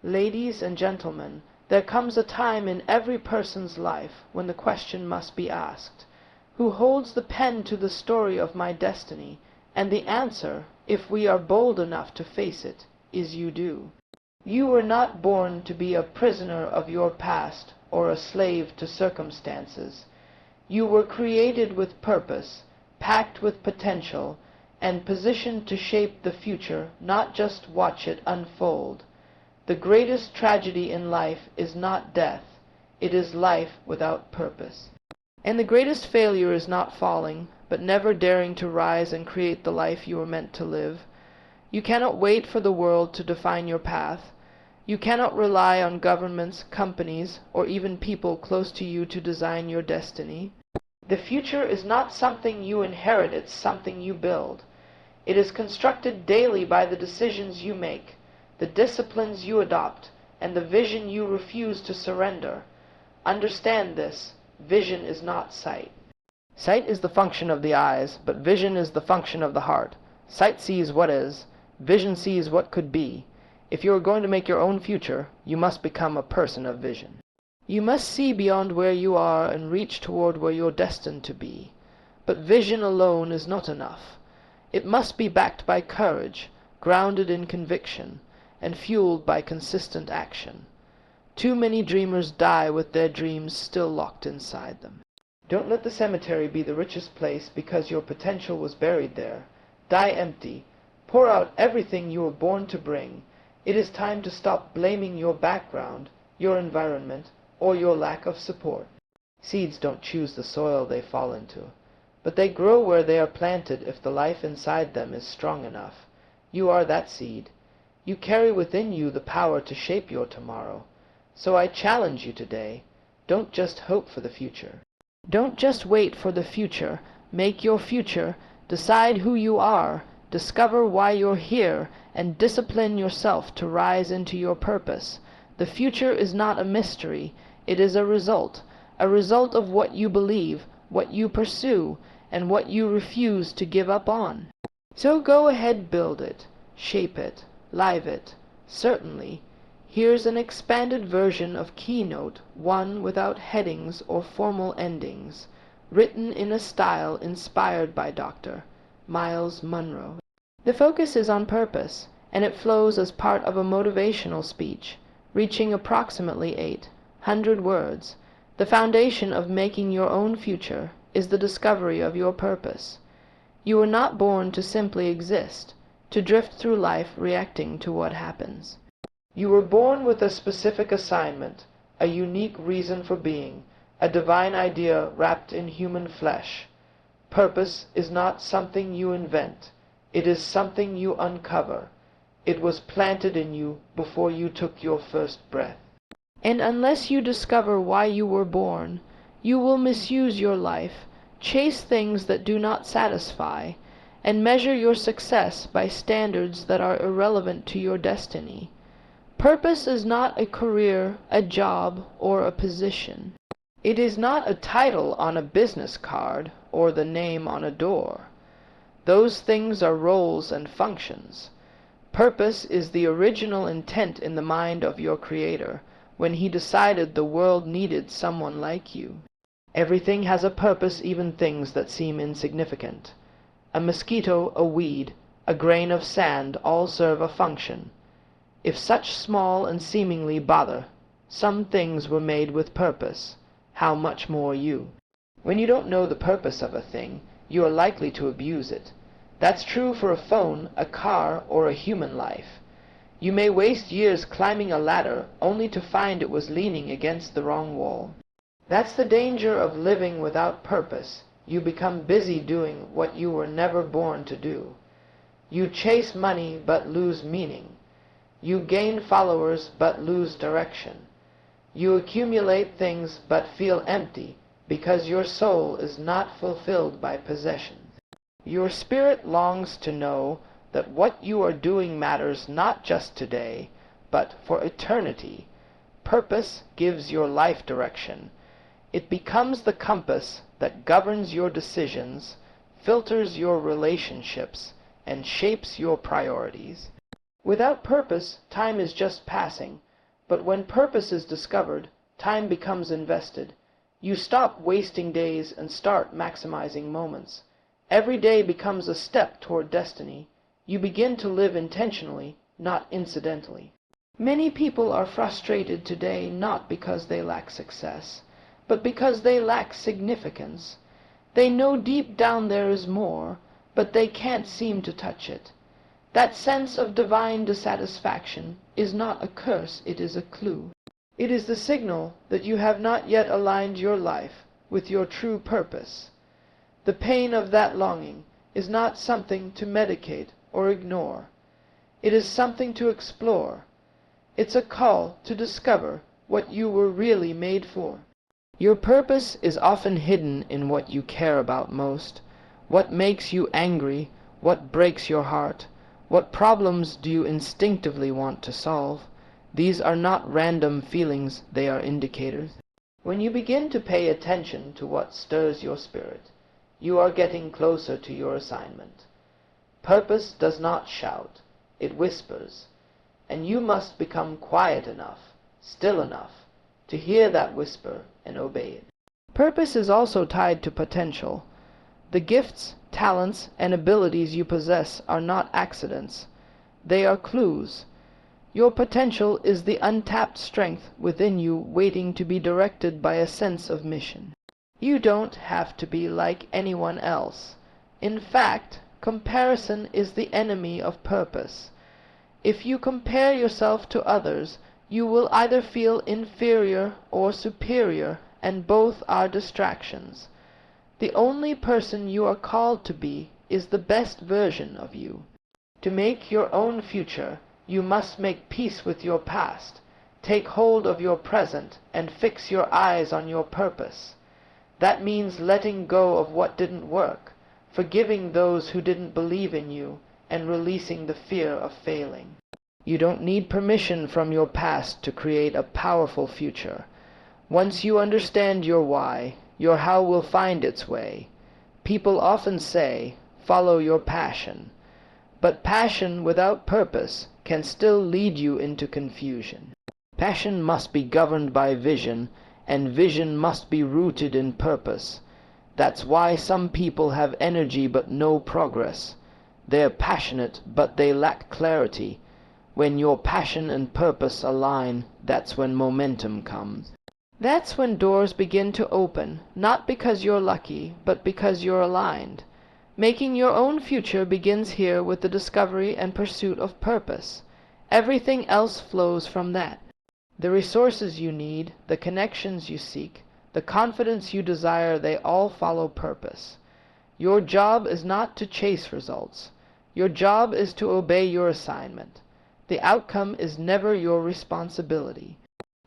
Ladies and gentlemen, there comes a time in every person's life when the question must be asked, who holds the pen to the story of my destiny? And the answer, if we are bold enough to face it, is you do. You were not born to be a prisoner of your past or a slave to circumstances. You were created with purpose, packed with potential, and positioned to shape the future, not just watch it unfold. The greatest tragedy in life is not death, it is life without purpose. And the greatest failure is not falling, but never daring to rise and create the life you were meant to live. You cannot wait for the world to define your path. You cannot rely on governments, companies, or even people close to you to design your destiny. The future is not something you inherit, it's something you build. It is constructed daily by the decisions you make, the disciplines you adopt, and the vision you refuse to surrender. Understand this, vision is not sight. Sight is the function of the eyes, but vision is the function of the heart. Sight sees what is, vision sees what could be. If you are going to make your own future, you must become a person of vision. You must see beyond where you are and reach toward where you're destined to be. But vision alone is not enough. It must be backed by courage, grounded in conviction, and fueled by consistent action. Too many dreamers die with their dreams still locked inside them. Don't let the cemetery be the richest place because your potential was buried there. Die empty. Pour out everything you were born to bring. It is time to stop blaming your background, your environment, or your lack of support. Seeds don't choose the soil they fall into, but they grow where they are planted if the life inside them is strong enough. You are that seed. You carry within you the power to shape your tomorrow. So I challenge you today, don't just hope for the future. Don't just wait for the future. Make your future. Decide who you are. Discover why you're here, and discipline yourself to rise into your purpose. The future is not a mystery. It is a result of what you believe, what you pursue, and what you refuse to give up on. So go ahead, build it, shape it, live it. Certainly. Here's an expanded version of Keynote, one without headings or formal endings, written in a style inspired by Dr. Myles Munroe. The focus is on purpose, and it flows as part of a motivational speech, reaching approximately 800 words. The foundation of making your own future is the discovery of your purpose. You were not born to simply exist, to drift through life reacting to what happens. You were born with a specific assignment, a unique reason for being, a divine idea wrapped in human flesh. Purpose is not something you invent. It is something you uncover. It was planted in you before you took your first breath. And unless you discover why you were born, you will misuse your life, chase things that do not satisfy, and measure your success by standards that are irrelevant to your destiny. Purpose is not a career, a job, or a position. It is not a title on a business card or the name on a door. Those things are roles and functions. Purpose is the original intent in the mind of your Creator when He decided the world needed someone like you. Everything has a purpose, even things that seem insignificant. A mosquito, a weed, a grain of sand all serve a function. If such small and seemingly bother, some things were made with purpose, how much more you? When you don't know the purpose of a thing, you are likely to abuse it. That's true for a phone, a car, or a human life. You may waste years climbing a ladder only to find it was leaning against the wrong wall. That's the danger of living without purpose. You become busy doing what you were never born to do. You chase money but lose meaning. You gain followers but lose direction. You accumulate things but feel empty because your soul is not fulfilled by possessions. Your spirit longs to know that what you are doing matters not just today, but for eternity. Purpose gives your life direction. It becomes the compass that governs your decisions, filters your relationships, and shapes your priorities. Without purpose, time is just passing. But when purpose is discovered, time becomes invested. You stop wasting days and start maximizing moments. Every day becomes a step toward destiny. You begin to live intentionally, not incidentally. Many people are frustrated today not because they lack success, but because they lack significance. They know deep down there is more, but they can't seem to touch it. That sense of divine dissatisfaction is not a curse, it is a clue. It is the signal that you have not yet aligned your life with your true purpose. The pain of that longing is not something to medicate or ignore. It is something to explore. It's a call to discover what you were really made for. Your purpose is often hidden in what you care about most. What makes you angry? What breaks your heart? What problems do you instinctively want to solve? These are not random feelings, they are indicators. When you begin to pay attention to what stirs your spirit, you are getting closer to your assignment. Purpose does not shout, it whispers, and you must become quiet enough, still enough, to hear that whisper and obey it. Purpose is also tied to potential. The gifts, talents, and abilities you possess are not accidents. They are clues. Your potential is the untapped strength within you waiting to be directed by a sense of mission. You don't have to be like anyone else. In fact, comparison is the enemy of purpose. If you compare yourself to others, you will either feel inferior or superior, and both are distractions. The only person you are called to be is the best version of you. To make your own future, you must make peace with your past, take hold of your present, and fix your eyes on your purpose. That means letting go of what didn't work, forgiving those who didn't believe in you, and releasing the fear of failing. You don't need permission from your past to create a powerful future. Once you understand your why, your how will find its way. People often say, follow your passion. But passion without purpose can still lead you into confusion. Passion must be governed by vision, and vision must be rooted in purpose. That's why some people have energy but no progress. They're passionate, but they lack clarity. When your passion and purpose align, that's when momentum comes. That's when doors begin to open, not because you're lucky, but because you're aligned. Making your own future begins here with the discovery and pursuit of purpose. Everything else flows from that. The resources you need, the connections you seek, the confidence you desire, they all follow purpose. Your job is not to chase results. Your job is to obey your assignment. The outcome is never your responsibility.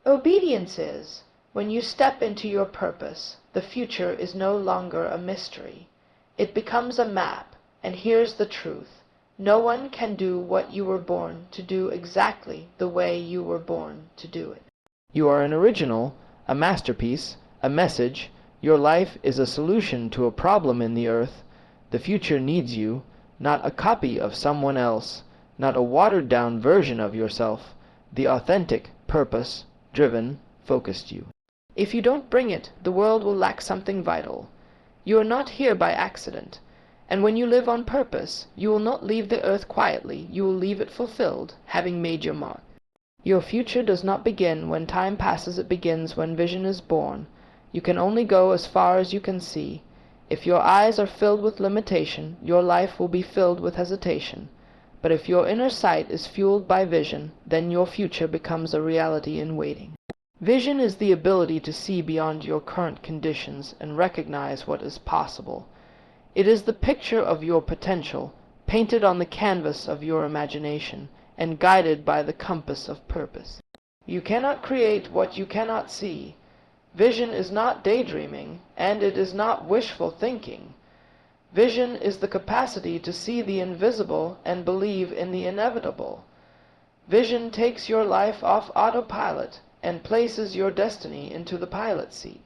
Obedience is. When you step into your purpose, the future is no longer a mystery. It becomes a map, and here's the truth. No one can do what you were born to do exactly the way you were born to do it. You are an original, a masterpiece, a message. Your life is a solution to a problem in the earth. The future needs you, not a copy of someone else, not a watered-down version of yourself, the authentic, purpose-driven, focused you. If you don't bring it, the world will lack something vital. You are not here by accident, and when you live on purpose, you will not leave the earth quietly, you will leave it fulfilled, having made your mark. Your future does not begin when time passes, it begins when vision is born. You can only go as far as you can see. If your eyes are filled with limitation, your life will be filled with hesitation. But if your inner sight is fueled by vision, then your future becomes a reality in waiting. Vision is the ability to see beyond your current conditions and recognize what is possible. It is the picture of your potential, painted on the canvas of your imagination, and guided by the compass of purpose. You cannot create what you cannot see. Vision is not daydreaming, and it is not wishful thinking. Vision is the capacity to see the invisible and believe in the inevitable. Vision takes your life off autopilot and places your destiny into the pilot seat.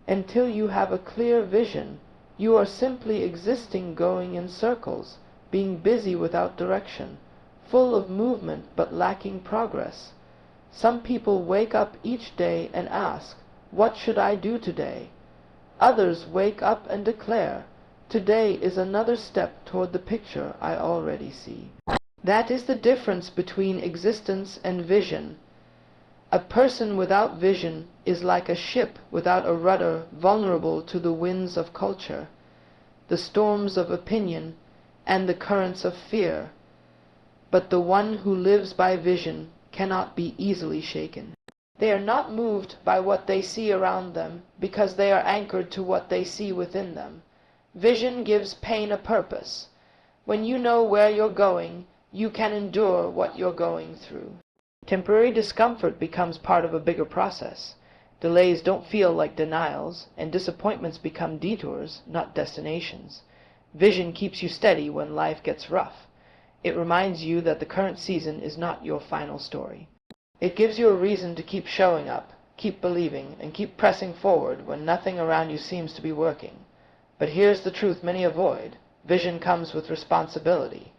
Until you have a clear vision, you are simply existing, going in circles, being busy without direction, full of movement but lacking progress. Some people wake up each day and ask, "What should I do today?" Others wake up and declare, "Today is another step toward the picture I already see." That is the difference between existence and vision. A person without vision is like a ship without a rudder, vulnerable to the winds of culture, the storms of opinion, and the currents of fear. But the one who lives by vision cannot be easily shaken. They are not moved by what they see around them, because they are anchored to what they see within them. Vision gives pain a purpose. When you know where you're going, you can endure what you're going through. Temporary discomfort becomes part of a bigger process. Delays don't feel like denials, and disappointments become detours, not destinations. Vision keeps you steady when life gets rough. It reminds you that the current season is not your final story. It gives you a reason to keep showing up, keep believing, and keep pressing forward when nothing around you seems to be working. But here's the truth many avoid. Vision comes with responsibility.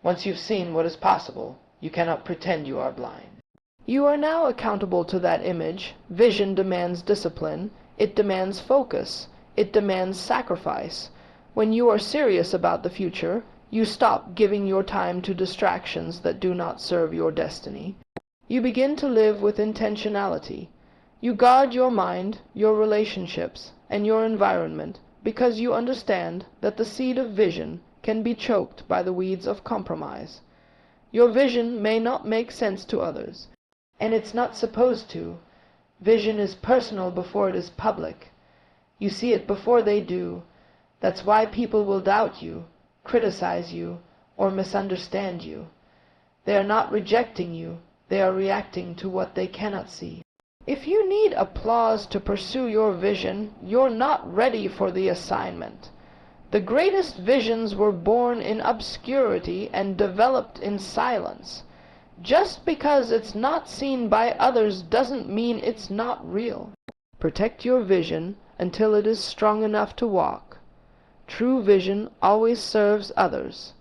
Once you've seen what is possible, you cannot pretend you are blind. You are now accountable to that image. Vision demands discipline. It demands focus. It demands sacrifice. When you are serious about the future, you stop giving your time to distractions that do not serve your destiny. You begin to live with intentionality. You guard your mind, your relationships, and your environment because you understand that the seed of vision can be choked by the weeds of compromise. Your vision may not make sense to others, and it's not supposed to. Vision is personal before it is public. You see it before they do. That's why people will doubt you, criticize you, or misunderstand you. They are not rejecting you. They are reacting to what they cannot see. If you need applause to pursue your vision, you're not ready for the assignment. The greatest visions were born in obscurity and developed in silence. Just because it's not seen by others doesn't mean it's not real. Protect your vision until it is strong enough to walk. True vision always serves others.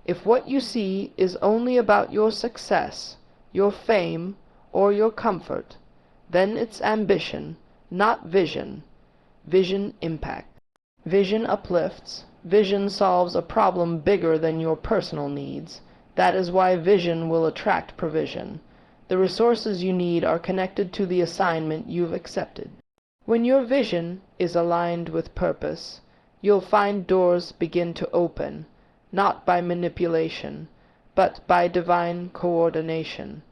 If what you see is only about your success, your fame, or your comfort, then it's ambition, not vision. Vision impact. Vision uplifts. Vision solves a problem bigger than your personal needs. That is why vision will attract provision. The resources you need are connected to the assignment you've accepted. When your vision is aligned with purpose, you'll find doors begin to open, not by manipulation, but by divine coordination.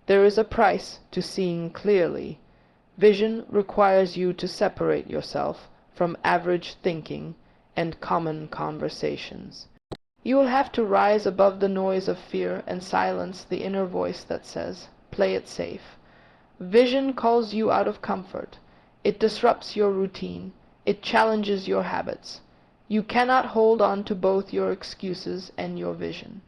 There is a price to seeing clearly. Vision requires you to separate yourself from average thinking and common conversations. You will have to rise above the noise of fear and silence the inner voice that says, "Play it safe." Vision calls you out of comfort. It disrupts your routine. It challenges your habits. You cannot hold on to both your excuses and your vision.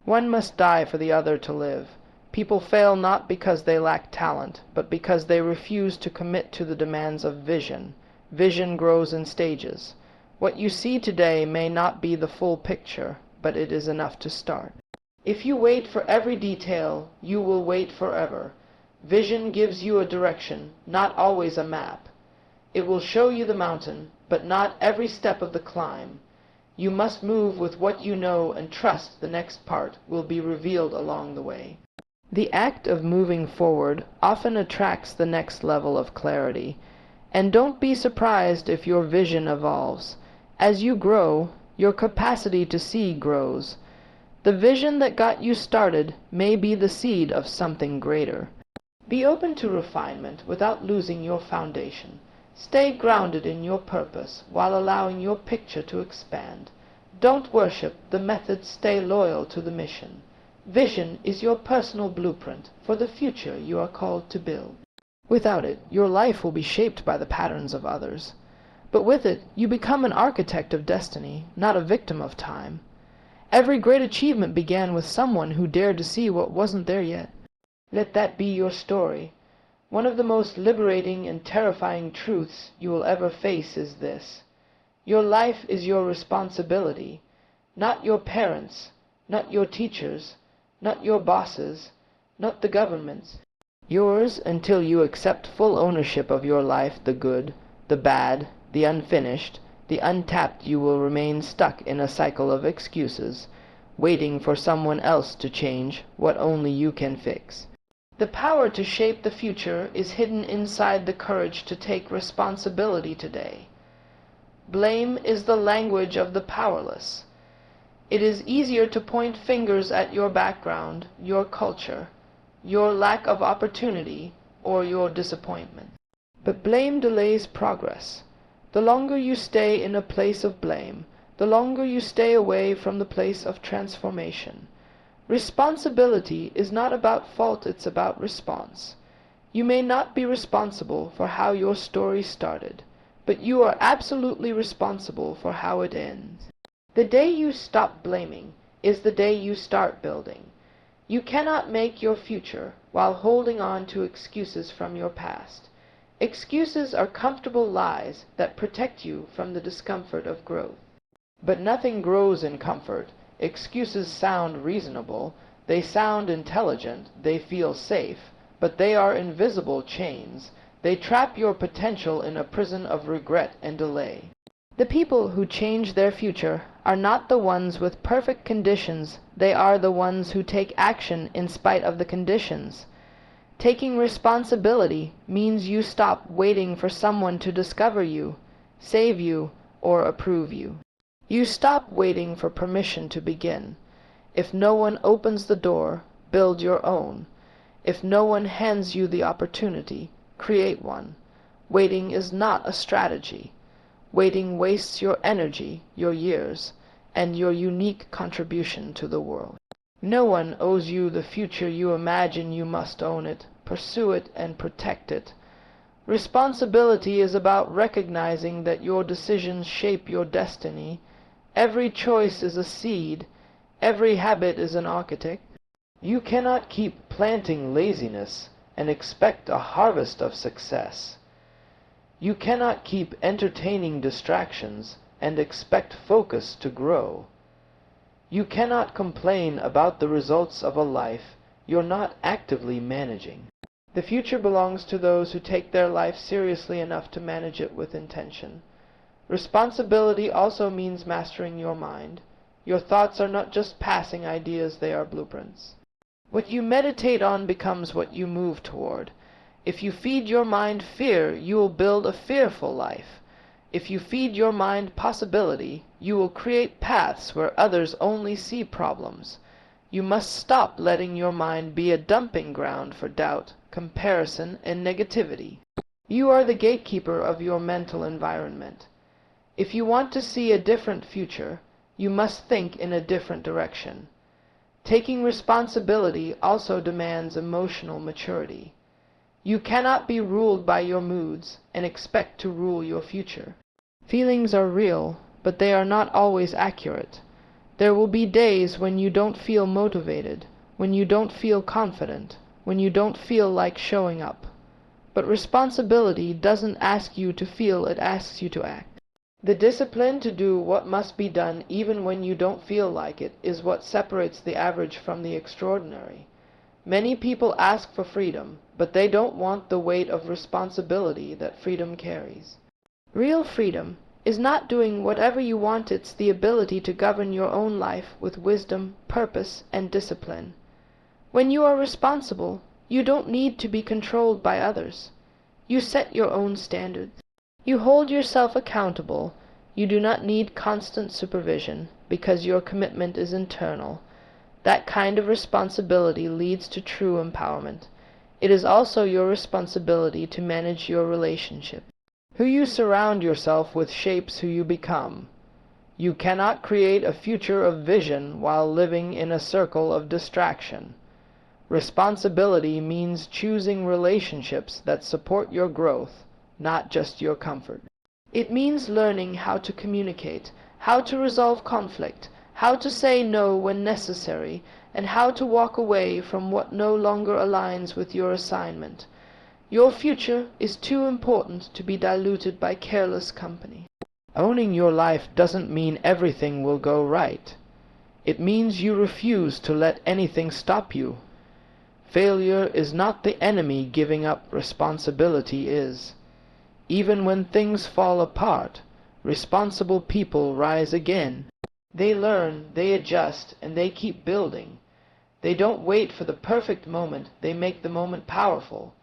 One must die for the other to live. People fail not because they lack talent, but because they refuse to commit to the demands of vision. Vision grows in stages. What you see today may not be the full picture, but it is enough to start. If you wait for every detail, you will wait forever. Vision gives you a direction, not always a map. It will show you the mountain, but not every step of the climb. You must move with what you know and trust the next part will be revealed along the way. The act of moving forward often attracts the next level of clarity. And don't be surprised if your vision evolves. As you grow, your capacity to see grows. The vision that got you started may be the seed of something greater. Be open to refinement without losing your foundation. Stay grounded in your purpose while allowing your picture to expand. Don't worship the method, stay loyal to the mission. Vision is your personal blueprint for the future you are called to build. Without it, your life will be shaped by the patterns of others. But with it, you become an architect of destiny, not a victim of time. Every great achievement began with someone who dared to see what wasn't there yet. Let that be your story. One of the most liberating and terrifying truths you will ever face is this: your life is your responsibility, not your parents', not your teachers', not your bosses', not the government's. Yours until you accept full ownership of your life. The good, the bad, the unfinished, the untapped. You will remain stuck in a cycle of excuses, waiting for someone else to change what only you can fix. The power to shape the future is hidden inside the courage to take responsibility today. Blame is the language of the powerless. It is easier to point fingers at your background, your culture, your lack of opportunity, or your disappointment. But blame delays progress. The longer you stay in a place of blame, the longer you stay away from the place of transformation. Responsibility is not about fault, it's about response. You may not be responsible for how your story started, but you are absolutely responsible for how it ends. The day you stop blaming is the day you start building. You cannot make your future while holding on to excuses from your past. Excuses are comfortable lies that protect you from the discomfort of growth. But nothing grows in comfort. Excuses sound reasonable, they sound intelligent, they feel safe, but they are invisible chains. They trap your potential in a prison of regret and delay. The people who change their future are not the ones with perfect conditions, they are the ones who take action in spite of the conditions. Taking responsibility means you stop waiting for someone to discover you, save you, or approve you. You stop waiting for permission to begin. If no one opens the door, build your own. If no one hands you the opportunity, create one. Waiting is not a strategy. Waiting wastes your energy, your years, and your unique contribution to the world. No one owes you the future you imagine. You must own it, pursue it, and protect it. Responsibility is about recognizing that your decisions shape your destiny. Every choice is a seed. Every habit is an architect. You cannot keep planting laziness and expect a harvest of success. You cannot keep entertaining distractions and expect focus to grow. You cannot complain about the results of a life you're not actively managing. The future belongs to those who take their life seriously enough to manage it with intention. Responsibility also means mastering your mind. Your thoughts are not just passing ideas, they are blueprints. What you meditate on becomes what you move toward. If you feed your mind fear, you will build a fearful life. If you feed your mind possibility, you will create paths where others only see problems. You must stop letting your mind be a dumping ground for doubt, comparison, and negativity. You are the gatekeeper of your mental environment. If you want to see a different future, you must think in a different direction. Taking responsibility also demands emotional maturity. You cannot be ruled by your moods and expect to rule your future. Feelings are real, but they are not always accurate. There will be days when you don't feel motivated, when you don't feel confident, when you don't feel like showing up. But responsibility doesn't ask you to feel, it asks you to act. The discipline to do what must be done even when you don't feel like it is what separates the average from the extraordinary. Many people ask for freedom, but they don't want the weight of responsibility that freedom carries. Real freedom is not doing whatever you want, it's the ability to govern your own life with wisdom, purpose, and discipline. When you are responsible, you don't need to be controlled by others. You set your own standards. You hold yourself accountable. You do not need constant supervision because your commitment is internal. That kind of responsibility leads to true empowerment. It is also your responsibility to manage your relationship. Who you surround yourself with shapes who you become. You cannot create a future of vision while living in a circle of distraction. Responsibility means choosing relationships that support your growth, not just your comfort. It means learning how to communicate, how to resolve conflict, how to say no when necessary, and how to walk away from what no longer aligns with your assignment. Your future is too important to be diluted by careless company. Owning your life doesn't mean everything will go right. It means you refuse to let anything stop you. Failure is not the enemy, giving up responsibility is. Even when things fall apart, responsible people rise again. They learn, they adjust, and they keep building. They don't wait for the perfect moment, they make the moment powerful.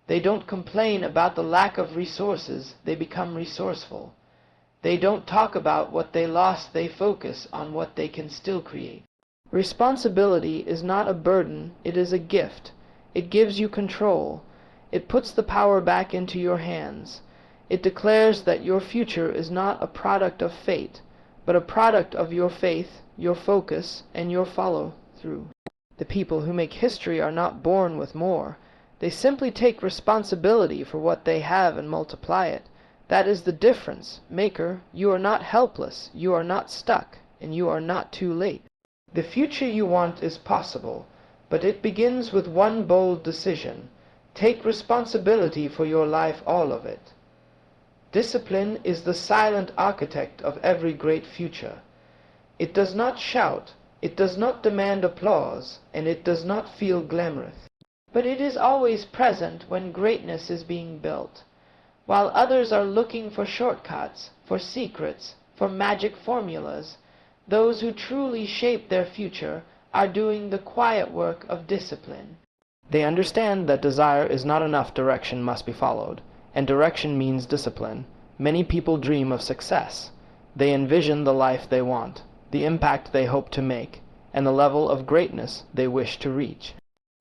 They don't complain about the lack of resources, they become resourceful. They don't talk about what they lost, they focus on what they can still create. Responsibility is not a burden, it is a gift. It gives you control. It puts the power back into your hands. It declares that your future is not a product of fate, but a product of your faith, your focus, and your follow-through. The people who make history are not born with more. They simply take responsibility for what they have and multiply it. That is the difference. Maker, you are not helpless, you are not stuck, and you are not too late. The future you want is possible, but it begins with one bold decision. Take responsibility for your life, all of it. Discipline is the silent architect of every great future. It does not shout, it does not demand applause, and it does not feel glamorous. But it is always present when greatness is being built. While others are looking for shortcuts, for secrets, for magic formulas, those who truly shape their future are doing the quiet work of discipline. They understand that desire is not enough, direction must be followed, and direction means discipline. Many people dream of success. They envision the life they want, the impact they hope to make, and the level of greatness they wish to reach.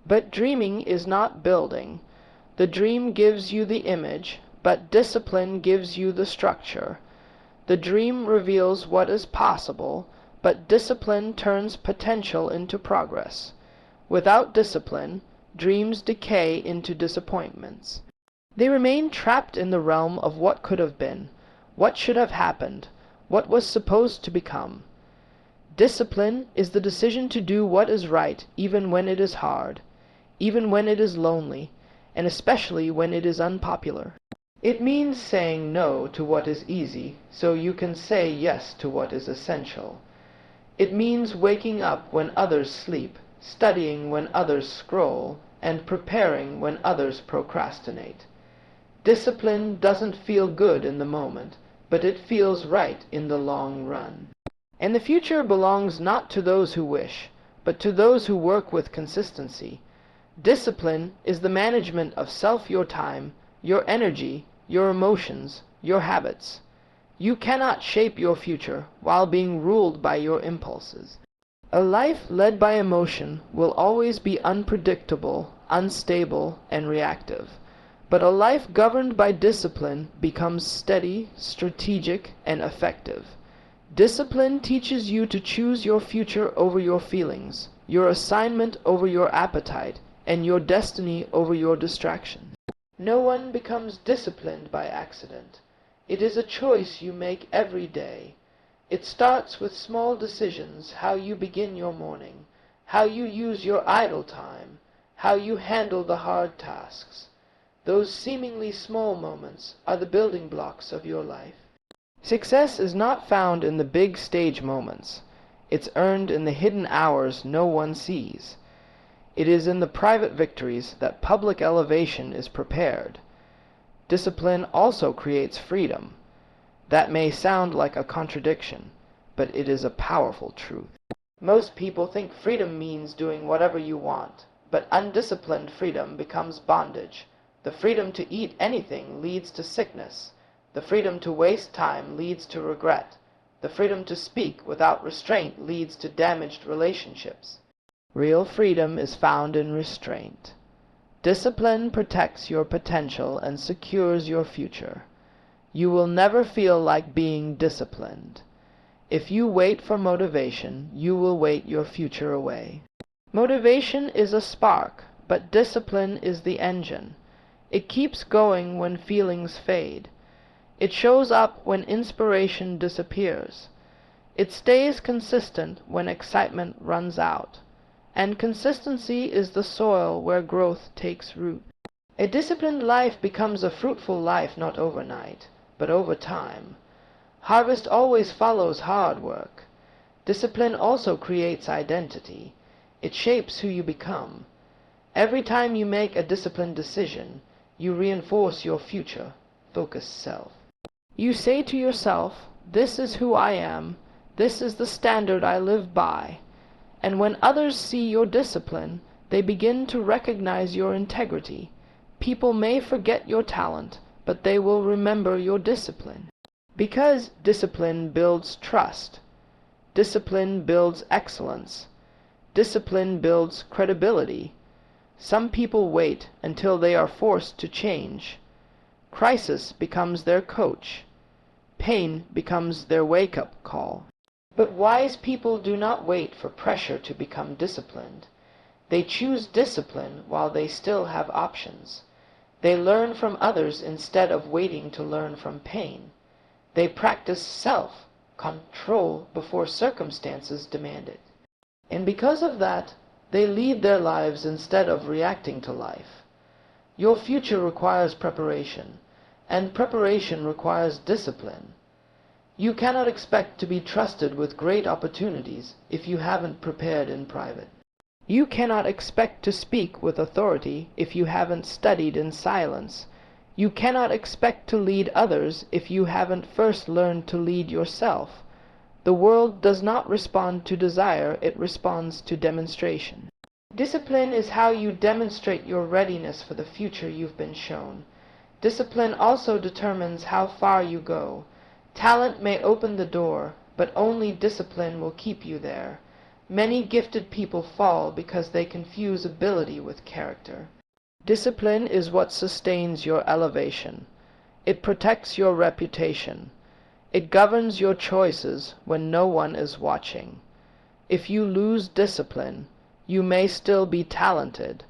But dreaming is not building. The dream gives you the image, but discipline gives you the structure. The dream reveals what is possible, but discipline turns potential into progress. Without discipline, dreams decay into disappointments. They remain trapped in the realm of what could have been, what should have happened, what was supposed to become. Discipline is the decision to do what is right even when it is hard, even when it is lonely, and especially when it is unpopular. It means saying no to what is easy so you can say yes to what is essential. It means waking up when others sleep, studying when others scroll, and preparing when others procrastinate. Discipline doesn't feel good in the moment, but it feels right in the long run. And the future belongs not to those who wish, but to those who work with consistency. Discipline is the management of self, your time, your energy, your emotions, your habits. You cannot shape your future while being ruled by your impulses. A life led by emotion will always be unpredictable, unstable, and reactive. But a life governed by discipline becomes steady, strategic, and effective. Discipline teaches you to choose your future over your feelings, your assignment over your appetite, and your destiny over your distraction. No one becomes disciplined by accident. It is a choice you make every day. It starts with small decisions: how you begin your morning, how you use your idle time, how you handle the hard tasks. Those seemingly small moments are the building blocks of your life. Success is not found in the big stage moments. It's earned in the hidden hours no one sees. It is in the private victories that public elevation is prepared. Discipline also creates freedom. That may sound like a contradiction, but it is a powerful truth. Most people think freedom means doing whatever you want, but undisciplined freedom becomes bondage. The freedom to eat anything leads to sickness. The freedom to waste time leads to regret. The freedom to speak without restraint leads to damaged relationships. Real freedom is found in restraint. Discipline protects your potential and secures your future. You will never feel like being disciplined. If you wait for motivation, you will wait your future away. Motivation is a spark, but discipline is the engine. It keeps going when feelings fade. It shows up when inspiration disappears. It stays consistent when excitement runs out. And consistency is the soil where growth takes root. A disciplined life becomes a fruitful life not overnight, but over time. Harvest always follows hard work. Discipline also creates identity. It shapes who you become. Every time you make a disciplined decision, you reinforce your future, focused self. You say to yourself, "This is who I am, this is the standard I live by." And when others see your discipline, they begin to recognize your integrity. People may forget your talent, but they will remember your discipline. Because discipline builds trust. Discipline builds excellence. Discipline builds credibility. Some people wait until they are forced to change. Crisis becomes their coach. Pain becomes their wake-up call. But wise people do not wait for pressure to become disciplined. They choose discipline while they still have options. They learn from others instead of waiting to learn from pain. They practice self-control before circumstances demand it. And because of that, they lead their lives instead of reacting to life. Your future requires preparation, and preparation requires discipline. You cannot expect to be trusted with great opportunities if you haven't prepared in private. You cannot expect to speak with authority if you haven't studied in silence. You cannot expect to lead others if you haven't first learned to lead yourself. The world does not respond to desire, it responds to demonstration. Discipline is how you demonstrate your readiness for the future you've been shown. Discipline also determines how far you go. Talent may open the door, but only discipline will keep you there. Many gifted people fall because they confuse ability with character. Discipline is what sustains your elevation. It protects your reputation. It governs your choices when no one is watching. If you lose discipline, you may still be talented,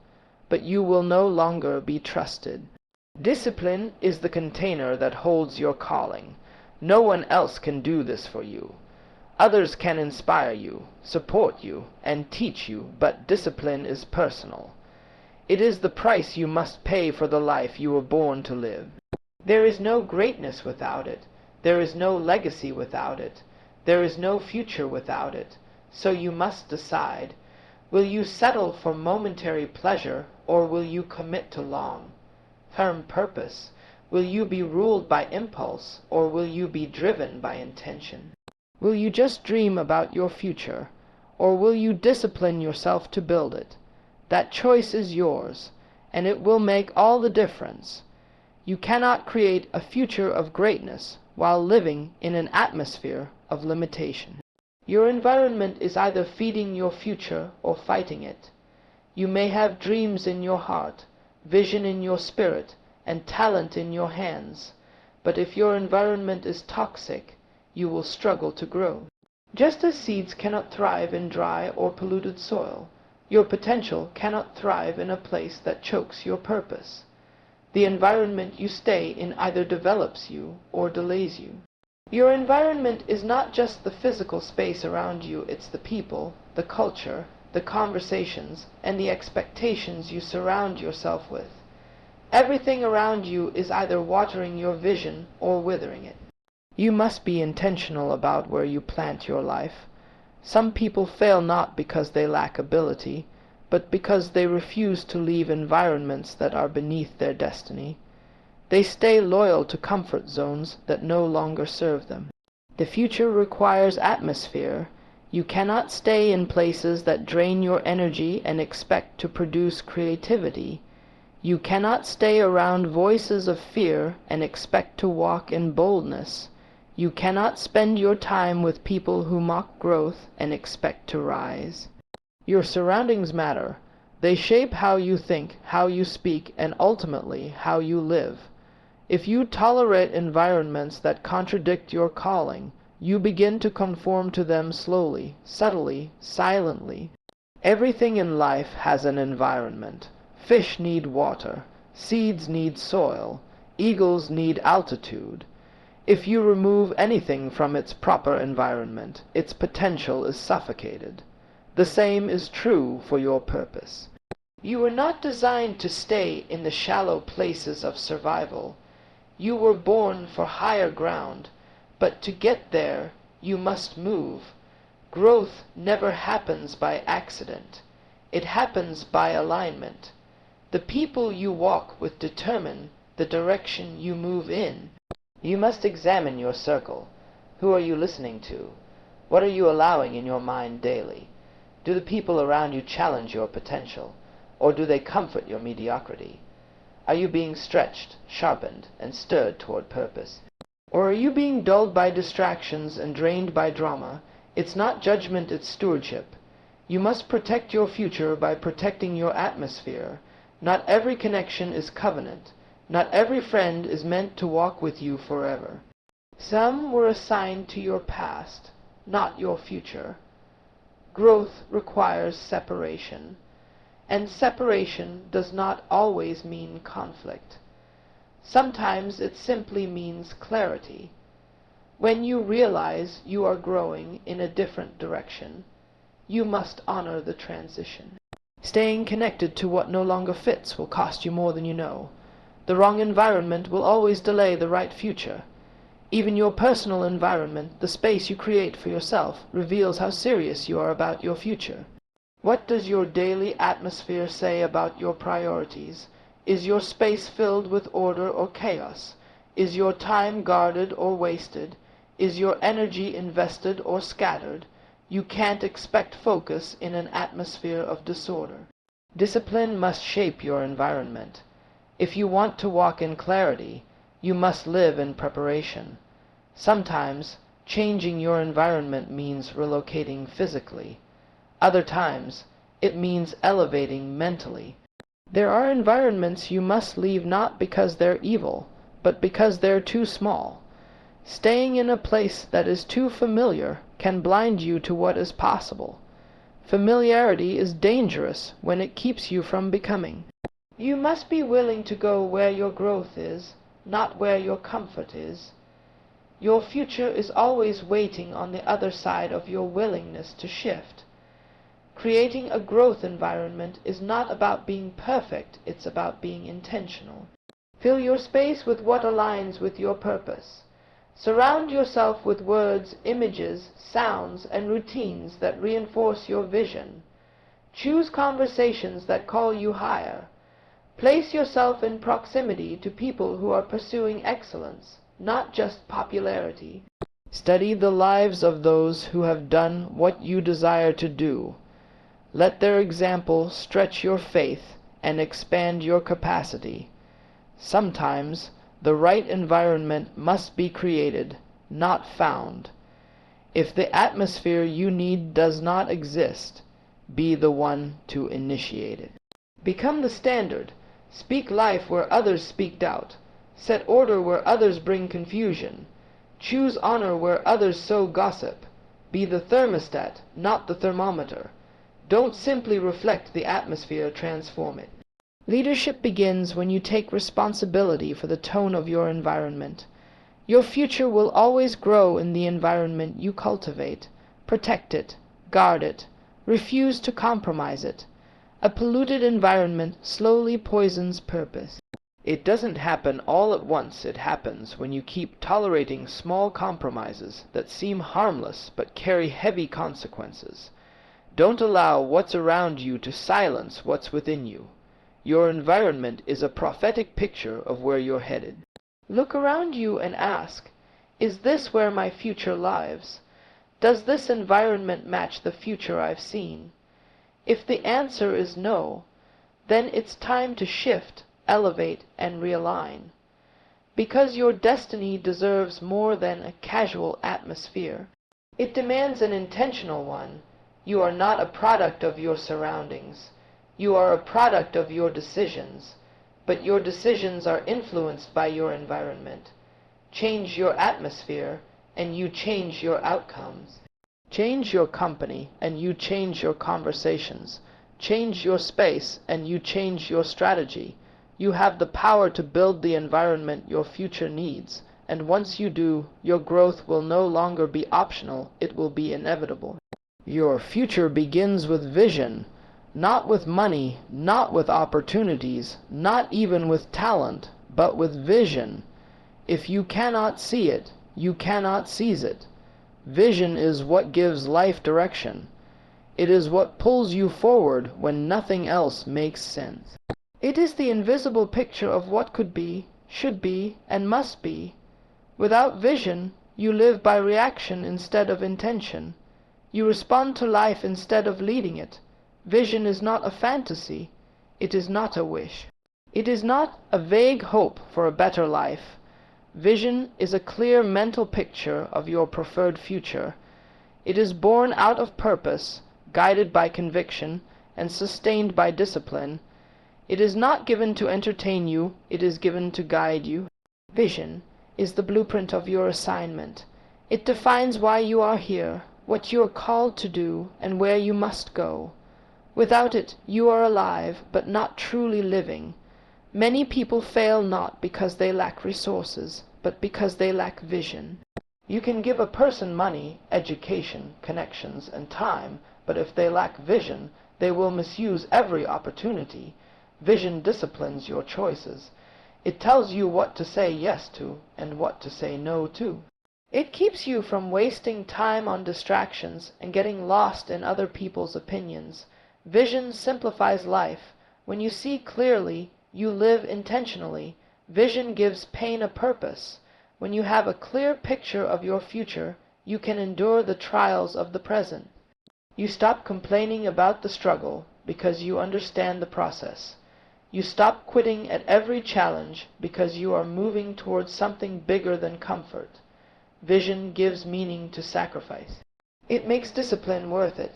but you will no longer be trusted. Discipline is the container that holds your calling. No one else can do this for you. Others can inspire you, support you, and teach you, but discipline is personal. It is the price you must pay for the life you were born to live. There is no greatness without it. There is no legacy without it. There is no future without it. So you must decide. Will you settle for momentary pleasure, or will you commit to long, firm purpose? Will you be ruled by impulse, or will you be driven by intention? Will you just dream about your future, or will you discipline yourself to build it? That choice is yours, and it will make all the difference. You cannot create a future of greatness while living in an atmosphere of limitation. Your environment is either feeding your future or fighting it. You may have dreams in your heart, vision in your spirit, and talent in your hands, but if your environment is toxic, you will struggle to grow. Just as seeds cannot thrive in dry or polluted soil, your potential cannot thrive in a place that chokes your purpose. The environment you stay in either develops you or delays you. Your environment is not just the physical space around you, it's the people, the culture, the conversations, and the expectations you surround yourself with. Everything around you is either watering your vision or withering it. You must be intentional about where you plant your life. Some people fail not because they lack ability, but because they refuse to leave environments that are beneath their destiny. They stay loyal to comfort zones that no longer serve them. The future requires atmosphere. You cannot stay in places that drain your energy and expect to produce creativity. You cannot stay around voices of fear and expect to walk in boldness. You cannot spend your time with people who mock growth and expect to rise. Your surroundings matter. They shape how you think, how you speak, and ultimately how you live. If you tolerate environments that contradict your calling, you begin to conform to them slowly, subtly, silently. Everything in life has an environment. Fish need water, seeds need soil, eagles need altitude. If you remove anything from its proper environment, its potential is suffocated. The same is true for your purpose. You were not designed to stay in the shallow places of survival. You were born for higher ground, but to get there, you must move. Growth never happens by accident. It happens by alignment. The people you walk with determine the direction you move in. You must examine your circle. Who are you listening to? What are you allowing in your mind daily? Do the people around you challenge your potential, or do they comfort your mediocrity? Are you being stretched, sharpened, and stirred toward purpose? Or are you being dulled by distractions and drained by drama? It's not judgment, it's stewardship. You must protect your future by protecting your atmosphere. Not every connection is covenant. Not every friend is meant to walk with you forever. Some were assigned to your past, not your future. Growth requires separation, and separation does not always mean conflict. Sometimes it simply means clarity. When you realize you are growing in a different direction, you must honor the transition. Staying connected to what no longer fits will cost you more than you know. The wrong environment will always delay the right future. Even your personal environment, the space you create for yourself, reveals how serious you are about your future. What does your daily atmosphere say about your priorities? Is your space filled with order or chaos? Is your time guarded or wasted? Is your energy invested or scattered? You can't expect focus in an atmosphere of disorder. Discipline must shape your environment. If you want to walk in clarity, you must live in preparation. Sometimes, changing your environment means relocating physically. Other times, it means elevating mentally. There are environments you must leave not because they're evil, but because they're too small. Staying in a place that is too familiar can blind you to what is possible. Familiarity is dangerous when it keeps you from becoming. You must be willing to go where your growth is, not where your comfort is. Your future is always waiting on the other side of your willingness to shift. Creating a growth environment is not about being perfect, it's about being intentional. Fill your space with what aligns with your purpose. Surround yourself with words, images, sounds, and routines that reinforce your vision. Choose conversations that call you higher. Place yourself in proximity to people who are pursuing excellence, not just popularity. Study the lives of those who have done what you desire to do. Let their example stretch your faith and expand your capacity. Sometimes, the right environment must be created, not found. If the atmosphere you need does not exist, be the one to initiate it. Become the standard. Speak life where others speak doubt. Set order where others bring confusion. Choose honor where others sow gossip. Be the thermostat, not the thermometer. Don't simply reflect the atmosphere, transform it. Leadership begins when you take responsibility for the tone of your environment. Your future will always grow in the environment you cultivate. Protect it, guard it, refuse to compromise it. A polluted environment slowly poisons purpose. It doesn't happen all at once, it happens when you keep tolerating small compromises that seem harmless but carry heavy consequences. Don't allow what's around you to silence what's within you. Your environment is a prophetic picture of where you're headed. Look around you and ask, is this where my future lies? Does this environment match the future I've seen? If the answer is no, then it's time to shift, elevate, and realign. Because your destiny deserves more than a casual atmosphere. It demands an intentional one. You are not a product of your surroundings. You are a product of your decisions, but your decisions are influenced by your environment. Change your atmosphere, and you change your outcomes. Change your company, and you change your conversations. Change your space, and you change your strategy. You have the power to build the environment your future needs, and once you do, your growth will no longer be optional, it will be inevitable. Your future begins with vision, not with money, not with opportunities, not even with talent, but with vision. If you cannot see it, you cannot seize it. Vision is what gives life direction. It is what pulls you forward when nothing else makes sense. It is the invisible picture of what could be, should be, and must be. Without vision, you live by reaction instead of intention. You respond to life instead of leading it. Vision is not a fantasy. It is not a wish. It is not a vague hope for a better life. Vision is a clear mental picture of your preferred future. It is born out of purpose, guided by conviction, and sustained by discipline. It is not given to entertain you, it is given to guide you. Vision is the blueprint of your assignment. It defines why you are here, what you are called to do, and where you must go. Without it, you are alive, but not truly living. Many people fail not because they lack resources, but because they lack vision. You can give a person money, education, connections, and time, but if they lack vision, they will misuse every opportunity. Vision disciplines your choices. It tells you what to say yes to and what to say no to. It keeps you from wasting time on distractions and getting lost in other people's opinions. Vision simplifies life. When you see clearly, you live intentionally. Vision gives pain a purpose. When you have a clear picture of your future, you can endure the trials of the present. You stop complaining about the struggle because you understand the process. You stop quitting at every challenge because you are moving towards something bigger than comfort. Vision gives meaning to sacrifice. It makes discipline worth it.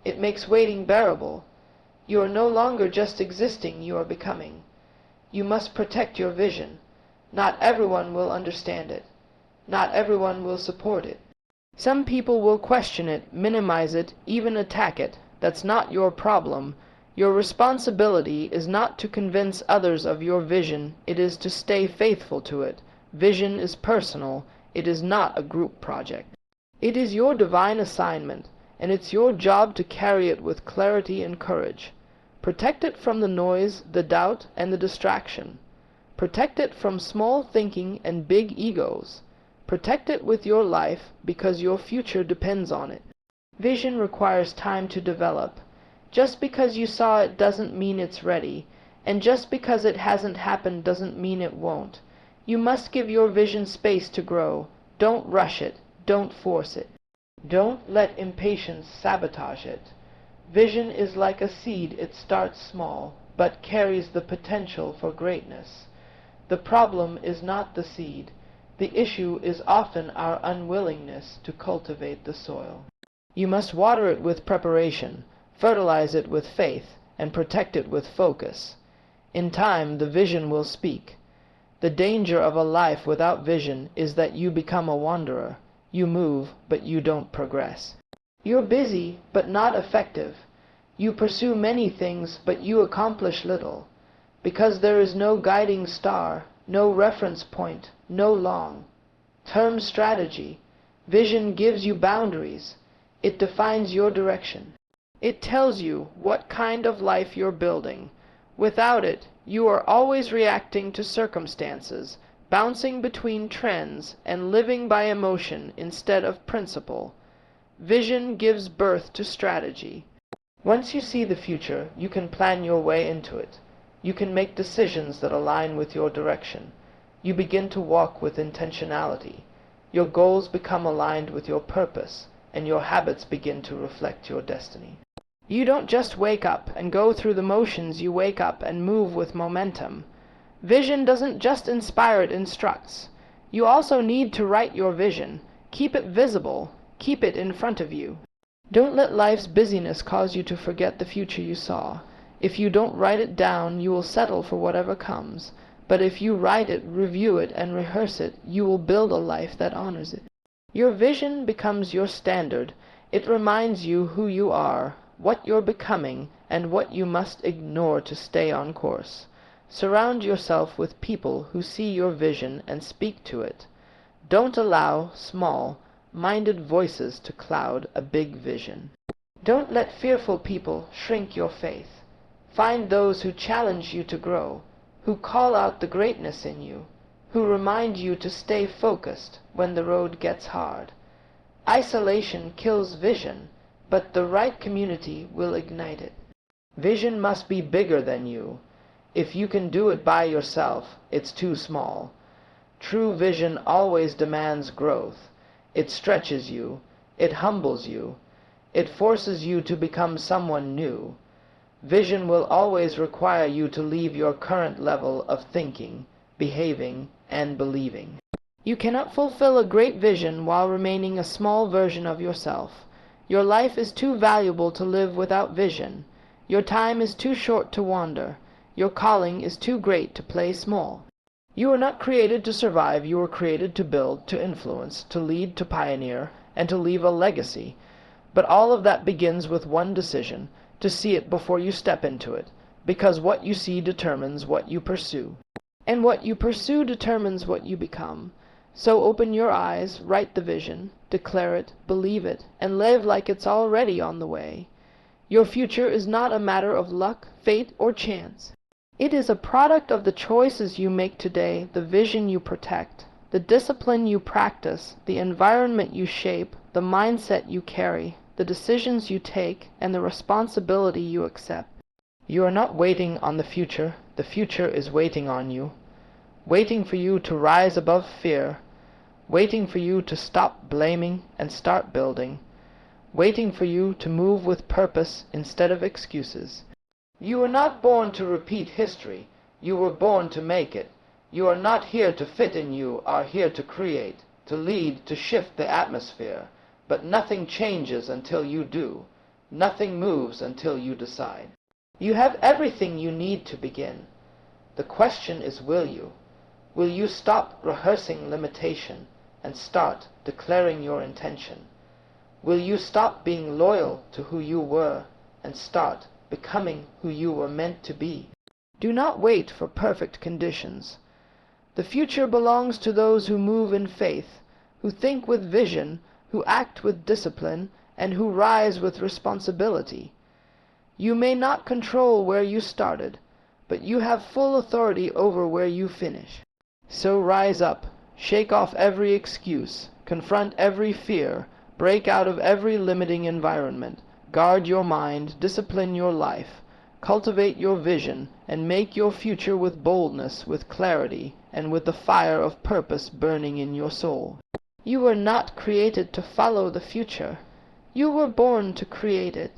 It makes waiting bearable. You are no longer just existing, you are becoming. You must protect your vision. Not everyone will understand it. Not everyone will support it. Some people will question it, minimize it, even attack it. That's not your problem. Your responsibility is not to convince others of your vision, it is to stay faithful to it. Vision is personal, it is not a group project. It is your divine assignment, and it's your job to carry it with clarity and courage. Protect it from the noise, the doubt, and the distraction. Protect it from small thinking and big egos. Protect it with your life because your future depends on it. Vision requires time to develop. Just because you saw it doesn't mean it's ready, and just because it hasn't happened doesn't mean it won't. You must give your vision space to grow. Don't rush it. Don't force it. Don't let impatience sabotage it. Vision is like a seed. It starts small, but carries the potential for greatness. The problem is not the seed. The issue is often our unwillingness to cultivate the soil. You must water it with preparation, fertilize it with faith, and protect it with focus. In time, the vision will speak. The danger of a life without vision is that you become a wanderer. You move, but you don't progress. You're busy, but not effective. You pursue many things, but you accomplish little. Because there is no guiding star, no reference point, no long-term strategy. Vision gives you boundaries. It defines your direction. It tells you what kind of life you're building. Without it, you are always reacting to circumstances, bouncing between trends, and living by emotion instead of principle. Vision gives birth to strategy. Once you see the future, you can plan your way into it. You can make decisions that align with your direction. You begin to walk with intentionality. Your goals become aligned with your purpose, and your habits begin to reflect your destiny. You don't just wake up and go through the motions, you wake up and move with momentum. Vision doesn't just inspire, it instructs. You also need to write your vision. Keep it visible. Keep it in front of you. Don't let life's busyness cause you to forget the future you saw. If you don't write it down, you will settle for whatever comes. But if you write it, review it, and rehearse it, you will build a life that honors it. Your vision becomes your standard. It reminds you who you are, what you're becoming, and what you must ignore to stay on course. Surround yourself with people who see your vision and speak to it. Don't allow small-minded voices to cloud a big vision. Don't let fearful people shrink your faith. Find those who challenge you to grow, who call out the greatness in you, who remind you to stay focused when the road gets hard. Isolation kills vision. but the right community will ignite it. Vision must be bigger than you. If you can do it by yourself, it's too small. True vision always demands growth. It stretches you. It humbles you. It forces you to become someone new. Vision will always require you to leave your current level of thinking, behaving, and believing. You cannot fulfill a great vision while remaining a small version of yourself. Your life is too valuable to live without vision. Your time is too short to wander. Your calling is too great to play small. You were not created to survive. You were created to build, to influence, to lead, to pioneer, and to leave a legacy. But all of that begins with one decision, to see it before you step into it, because what you see determines what you pursue. And what you pursue determines what you become. So open your eyes, write the vision, declare it, believe it, and live like it's already on the way. Your future is not a matter of luck, fate, or chance. It is a product of the choices you make today, the vision you protect, the discipline you practice, the environment you shape, the mindset you carry, the decisions you take, and the responsibility you accept. You are not waiting on the future is waiting on you, waiting for you to rise above fear, waiting for you to stop blaming and start building, waiting for you to move with purpose instead of excuses. You were not born to repeat history. You were born to make it. You are not here to fit in, you are here to create, to lead, to shift the atmosphere. But nothing changes until you do. Nothing moves until you decide. You have everything you need to begin. The question is, will you? Will you stop rehearsing limitation and start declaring your intention? Will you stop being loyal to who you were and start becoming who you were meant to be? Do not wait for perfect conditions. The future belongs to those who move in faith, who think with vision, who act with discipline, and who rise with responsibility. You may not control where you started, but you have full authority over where you finish. So rise up, shake off every excuse, confront every fear, break out of every limiting environment, guard your mind, discipline your life, cultivate your vision, and make your future with boldness, with clarity, and with the fire of purpose burning in your soul. You were not created to follow the future. You were born to create it.